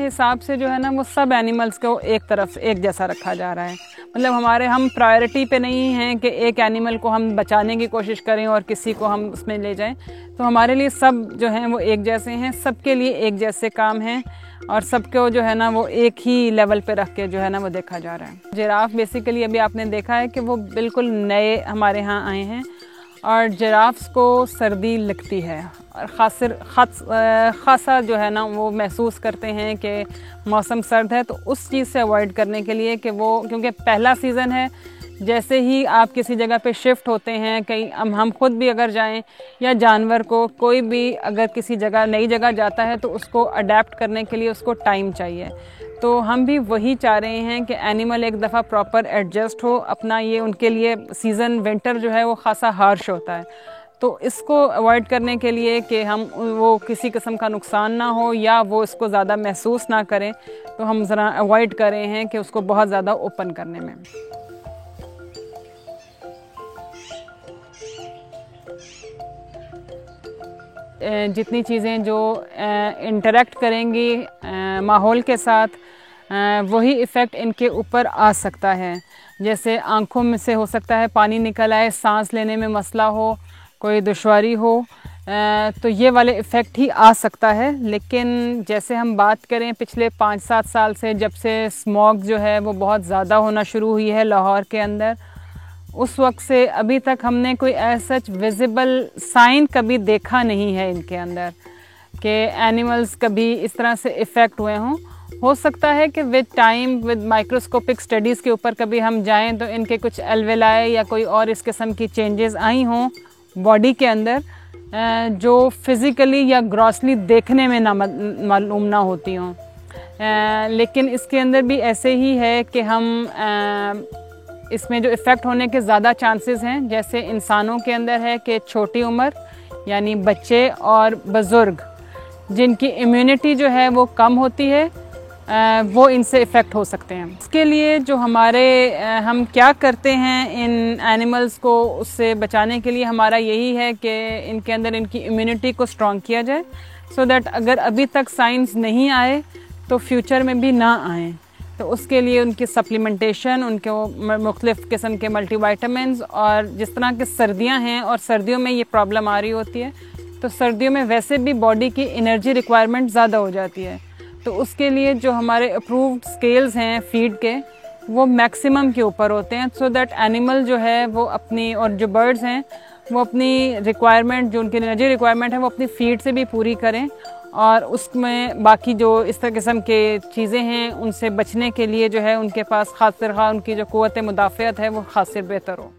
हिसाब से जो है ना वो सब एनिमल्स को एक तरफ से एक जैसा रखा जा रहा है। मतलब हम प्रायोरिटी पे नहीं हैं कि एक एनिमल को हम बचाने की कोशिश करें और किसी को हम उसमें ले जाएं। तो हमारे लिए सब जो हैं वो एक जैसे हैं, सबके लिए एक जैसे काम हैं और सबको जो है ना वो एक ही लेवल पे रख के जो है ना वो देखा जा रहा है। जिराफ बेसिकली अभी आपने देखा है कि वो बिल्कुल नए हमारे यहाँ आए हैं और जिराफ्स को सर्दी लगती है और ख़ासा जो है ना वो महसूस करते हैं कि मौसम सर्द है। तो उस चीज़ से अवॉइड करने के लिए कि वो, क्योंकि पहला सीज़न है, जैसे ही आप किसी जगह पे शिफ्ट होते हैं, कहीं हम खुद भी अगर जाएं या जानवर को कोई भी अगर किसी जगह नई जगह जाता है तो उसको अडेप्ट करने के लिए उसको टाइम चाहिए। तो हम भी वही चाह रहे हैं कि एनिमल एक दफ़ा प्रॉपर एडजस्ट हो अपना। ये उनके लिए सीज़न विंटर जो है वो ख़ासा हार्श होता है, तो इसको अवॉइड करने के लिए कि हम वो किसी किस्म का नुकसान ना हो या वो इसको ज़्यादा महसूस ना करें, तो हम ज़रा अवॉइड कर रहे हैं कि उसको बहुत ज़्यादा ओपन करने में। जितनी चीज़ें जो इंटरेक्ट करेंगी माहौल के साथ, वही इफ़ेक्ट इनके ऊपर आ सकता है। जैसे आँखों में से हो सकता है पानी निकल आए, सांस लेने में मसला हो, कोई दुश्वारी हो, तो ये वाले इफ़ेक्ट ही आ सकता है। लेकिन जैसे हम बात करें पिछले 5-7 साल से, जब से स्मॉग जो है वो बहुत ज़्यादा होना शुरू हुई है लाहौर के अंदर, उस वक्त से अभी तक हमने कोई ऐसा विजिबल साइन कभी देखा नहीं है इनके अंदर कि एनिमल्स कभी इस तरह से इफ़ेक्ट हुए हों। हो सकता है कि with time, with microscopic studies के ऊपर कभी हम जाएं तो इनके कुछ एल्वेलाई या कोई और इस किस्म की चेंजेस आई हों बॉडी के अंदर, जो फिज़िकली या ग्रॉसली देखने में ना मालूम ना होती हों। लेकिन इसके अंदर भी ऐसे ही है कि हम इसमें जो इफ़ेक्ट होने के ज़्यादा चांसेस हैं, जैसे इंसानों के अंदर है कि छोटी उम्र यानी बच्चे और बुज़ुर्ग जिनकी इम्यूनिटी जो है वो कम होती है, वो इनसे इफ़ेक्ट हो सकते हैं। इसके लिए जो हम क्या करते हैं इन एनिमल्स को उससे बचाने के लिए, हमारा यही है कि इनके अंदर इनकी इम्यूनिटी को स्ट्रॉन्ग किया जाए, सो दैट अगर अभी तक साइंस नहीं आए तो फ्यूचर में भी ना आए। तो उसके लिए उनकी सप्लीमेंटेशन, उनको मुख्तलिफ़ किस्म के मल्टीविटामिन्स, और जिस तरह की सर्दियां हैं और सर्दियों में ये प्रॉब्लम आ रही होती है, तो सर्दियों में वैसे भी बॉडी की एनर्जी रिक्वायरमेंट ज़्यादा हो जाती है। तो उसके लिए जो हमारे अप्रूव्ड स्केल्स हैं फीड के, वो मैक्सिमम के ऊपर होते हैं, सो दैट एनिमल जो है वो अपनी, और जो बर्ड्स हैं वो अपनी रिक्वायरमेंट, जो उनकी एनर्जी रिक्वायरमेंट है वो अपनी फीड से भी पूरी करें, और उसमें बाकी जो इस तरह किस्म के चीज़ें हैं उनसे बचने के लिए जो है उनके पास खातिर उनकी जो क़ुव्वत मुदाफ़अत है वो खासी बेहतर हो।